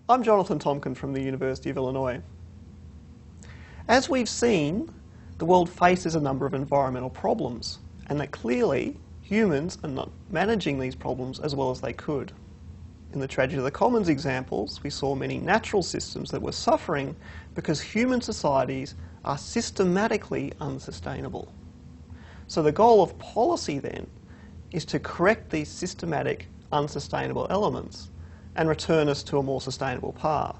I'm Jonathan Tomkin from the University of Illinois. As we've seen, the world faces a number of environmental problems, and that clearly humans are not managing these problems as well as they could. In the Tragedy of the Commons examples, we saw many natural systems that were suffering because human societies are systematically unsustainable. So the goal of policy then is to correct these systematic, unsustainable elements and return us to a more sustainable path.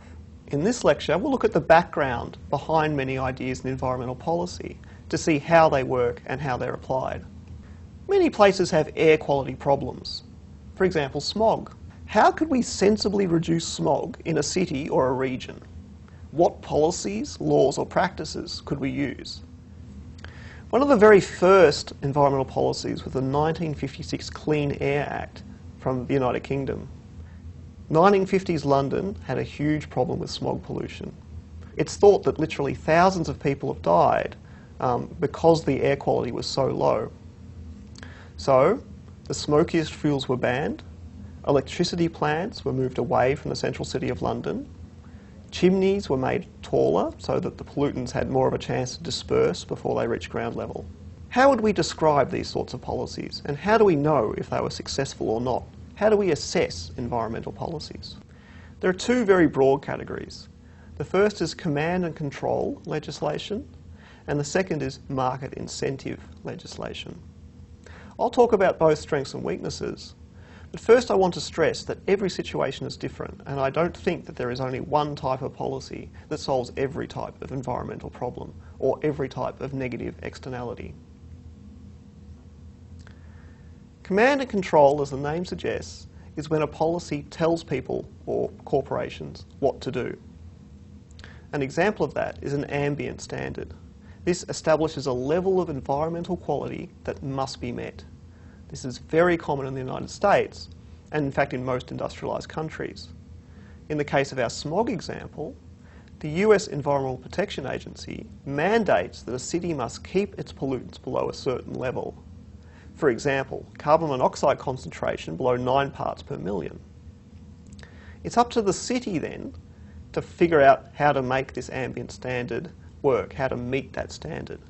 In this lecture, we'll look at the background behind many ideas in environmental policy to see how they work and how they're applied. Many places have air quality problems. For example, smog. How could we sensibly reduce smog in a city or a region? What policies, laws or practices could we use? One of the very first environmental policies was the 1956 Clean Air Act from the United Kingdom. 1950s London had a huge problem with smog pollution. It's thought that literally thousands of people have died because the air quality was so low. So the smokiest fuels were banned, electricity plants were moved away from the central city of London, chimneys were made taller so that the pollutants had more of a chance to disperse before they reached ground level. How would we describe these sorts of policies, and how do we know if they were successful or not? How do we assess environmental policies? There are two very broad categories. The first is command and control legislation, and the second is market incentive legislation. I'll talk about both strengths and weaknesses, but first I want to stress that every situation is different, and I don't think that there is only one type of policy that solves every type of environmental problem or every type of negative externality. Command and control, as the name suggests, is when a policy tells people or corporations what to do. An example of that is an ambient standard. This establishes a level of environmental quality that must be met. This is very common in the United States, and in fact in most industrialised countries. In the case of our smog example, the US Environmental Protection Agency mandates that a city must keep its pollutants below a certain level. For example, carbon monoxide concentration below 9 parts per million. It's up to the city then to figure out how to make this ambient standard work, how to meet that standard.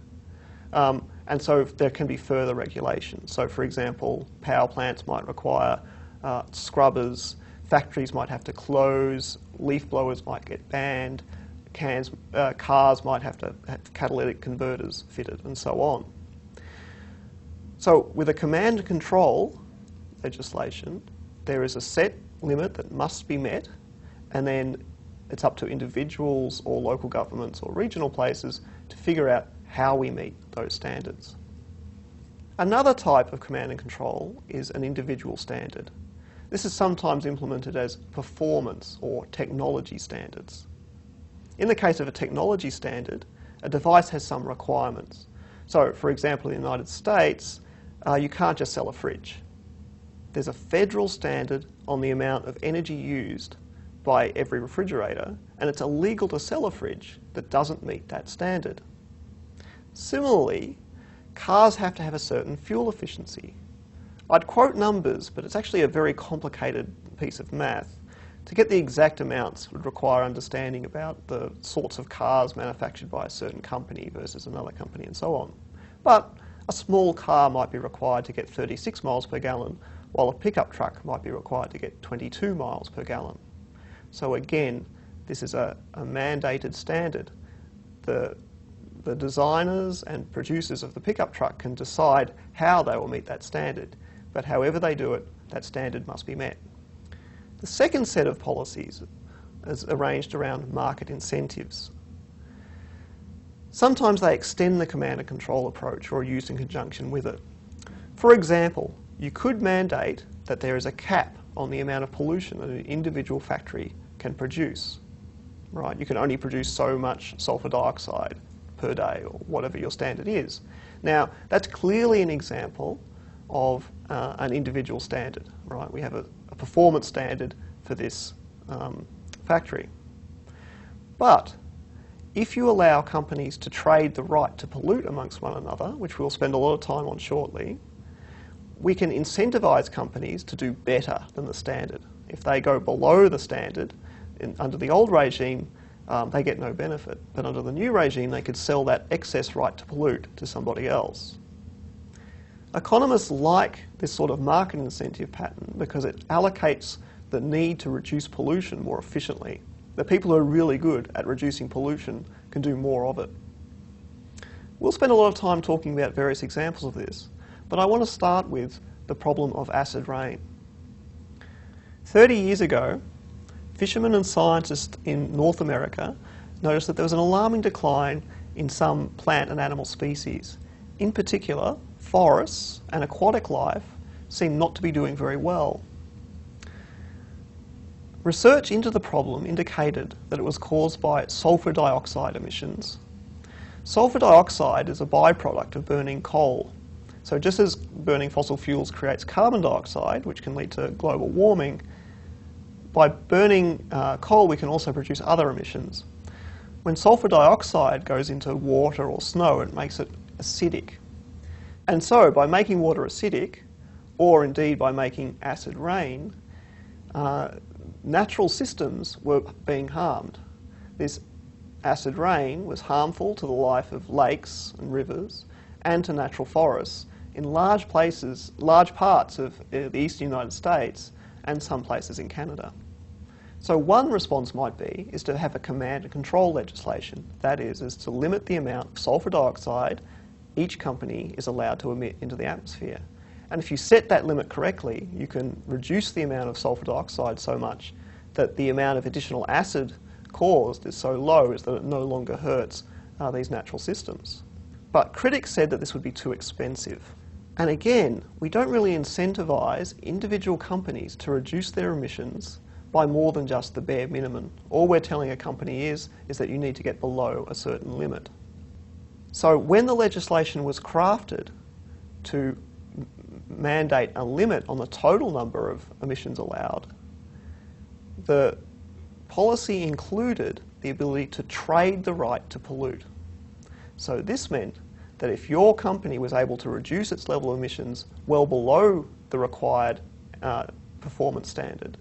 And so there can be further regulations. So for example, power plants might require scrubbers, factories might have to close, leaf blowers might get banned, cars might have to have catalytic converters fitted, and so on. So with a command and control legislation, there is a set limit that must be met, and then it's up to individuals or local governments or regional places to figure out how we meet those standards. Another type of command and control is an individual standard. This is sometimes implemented as performance or technology standards. In the case of a technology standard, a device has some requirements. So, for example, in the United States, you can't just sell a fridge. There's a federal standard on the amount of energy used by every refrigerator, and it's illegal to sell a fridge that doesn't meet that standard. Similarly, cars have to have a certain fuel efficiency. I'd quote numbers, but it's actually a very complicated piece of math. To get the exact amounts would require understanding about the sorts of cars manufactured by a certain company versus another company and so on. But a small car might be required to get 36 miles per gallon, while a pickup truck might be required to get 22 miles per gallon. So again, this is a mandated standard. The designers and producers of the pickup truck can decide how they will meet that standard, but however they do it, that standard must be met. The second set of policies is arranged around market incentives. Sometimes they extend the command and control approach or are used in conjunction with it. For example, you could mandate that there is a cap on the amount of pollution that an individual factory can produce. Right? You can only produce so much sulfur dioxide per day or whatever your standard is. Now, that's clearly an example of an individual standard. Right? We have a performance standard for this factory. But if you allow companies to trade the right to pollute amongst one another, which we'll spend a lot of time on shortly, we can incentivise companies to do better than the standard. If they go below the standard, Under the old regime, they get no benefit, but under the new regime, they could sell that excess right to pollute to somebody else. Economists like this sort of market incentive pattern because it allocates the need to reduce pollution more efficiently. The people who are really good at reducing pollution can do more of it. We'll spend a lot of time talking about various examples of this, but I want to start with the problem of acid rain. 30 years ago, fishermen and scientists in North America noticed that there was an alarming decline in some plant and animal species. In particular, forests and aquatic life seemed not to be doing very well. Research into the problem indicated that it was caused by sulfur dioxide emissions. Sulfur dioxide is a byproduct of burning coal. So just as burning fossil fuels creates carbon dioxide, which can lead to global warming, by burning coal we can also produce other emissions. When sulfur dioxide goes into water or snow, it makes it acidic. And so by making water acidic, or indeed by making acid rain, natural systems were being harmed. This acid rain was harmful to the life of lakes and rivers and to natural forests in large parts of the eastern United States and some places in Canada. So one response might be is to have a command and control legislation. That is to limit the amount of sulfur dioxide each company is allowed to emit into the atmosphere. And if you set that limit correctly, you can reduce the amount of sulfur dioxide so much that the amount of additional acid caused is so low is that it no longer hurts these natural systems. But critics said that this would be too expensive. And again, we don't really incentivize individual companies to reduce their emissions by more than just the bare minimum. All we're telling a company is that you need to get below a certain limit. So when the legislation was crafted to mandate a limit on the total number of emissions allowed, the policy included the ability to trade the right to pollute. So this meant that if your company was able to reduce its level of emissions well below the required performance standard,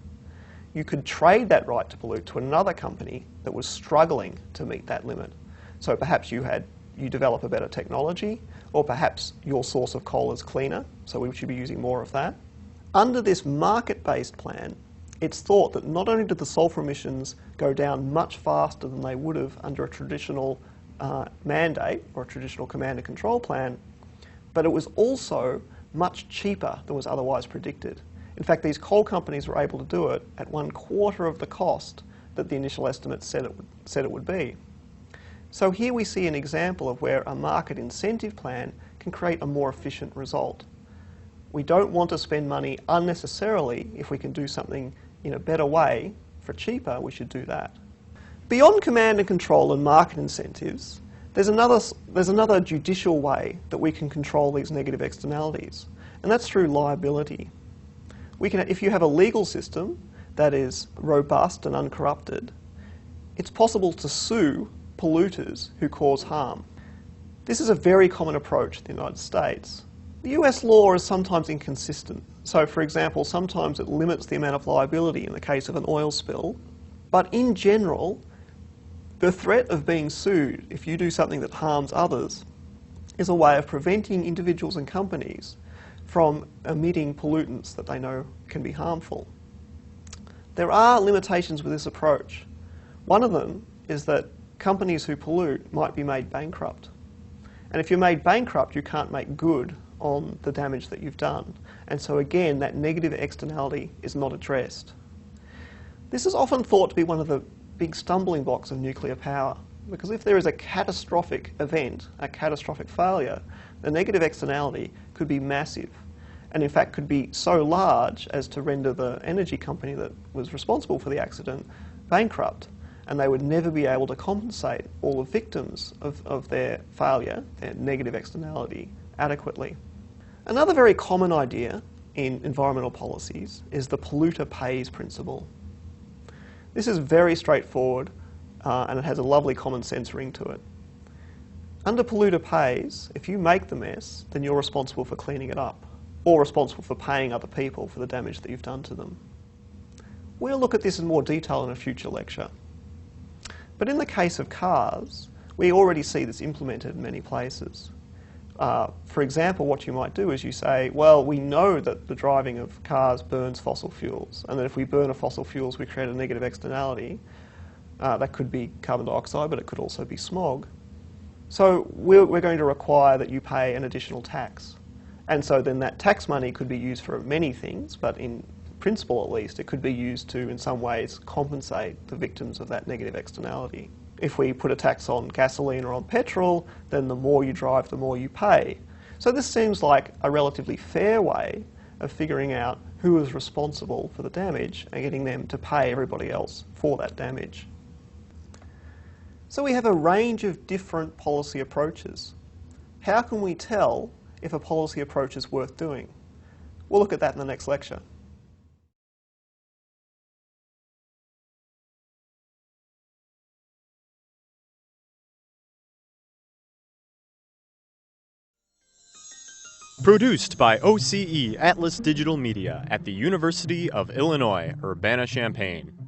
you could trade that right to pollute to another company that was struggling to meet that limit. So perhaps you develop a better technology, or perhaps your source of coal is cleaner, so we should be using more of that. Under this market-based plan, it's thought that not only did the sulfur emissions go down much faster than they would have under a traditional mandate or a traditional command and control plan, but it was also much cheaper than was otherwise predicted. In fact, these coal companies were able to do it at 1/4 of the cost that the initial estimates said it would be. So here we see an example of where a market incentive plan can create a more efficient result. We don't want to spend money unnecessarily. If we can do something in a better way for cheaper, we should do that. Beyond command and control and market incentives, there's another judicial way that we can control these negative externalities, and that's through liability. If you have a legal system that is robust and uncorrupted, it's possible to sue polluters who cause harm. This is a very common approach in the United States. The US law is sometimes inconsistent. So, for example, sometimes it limits the amount of liability in the case of an oil spill. But in general, the threat of being sued if you do something that harms others is a way of preventing individuals and companies from emitting pollutants that they know can be harmful. There are limitations with this approach. One of them is that companies who pollute might be made bankrupt. And if you're made bankrupt, you can't make good on the damage that you've done. And so again, that negative externality is not addressed. This is often thought to be one of the big stumbling blocks of nuclear power, because if there is a catastrophic event, a catastrophic failure, the negative externality could be massive, and in fact could be so large as to render the energy company that was responsible for the accident bankrupt, and they would never be able to compensate all the victims of their failure, their negative externality, adequately. Another very common idea in environmental policies is the polluter pays principle. This is very straightforward and it has a lovely common sense ring to it. Under polluter pays, if you make the mess, then you're responsible for cleaning it up, or responsible for paying other people for the damage that you've done to them. We'll look at this in more detail in a future lecture. But in the case of cars, we already see this implemented in many places. For example, what you might do is you say, well, we know that the driving of cars burns fossil fuels, and that if we burn a fossil fuels, we create a negative externality. That could be carbon dioxide, but it could also be smog. So we're going to require that you pay an additional tax. And so then that tax money could be used for many things, but in principle at least, it could be used to, in some ways, compensate the victims of that negative externality. If we put a tax on gasoline or on petrol, then the more you drive, the more you pay. So this seems like a relatively fair way of figuring out who is responsible for the damage and getting them to pay everybody else for that damage. So we have a range of different policy approaches. How can we tell if a policy approach is worth doing? We'll look at that in the next lecture. Produced by OCE Atlas Digital Media at the University of Illinois, Urbana-Champaign.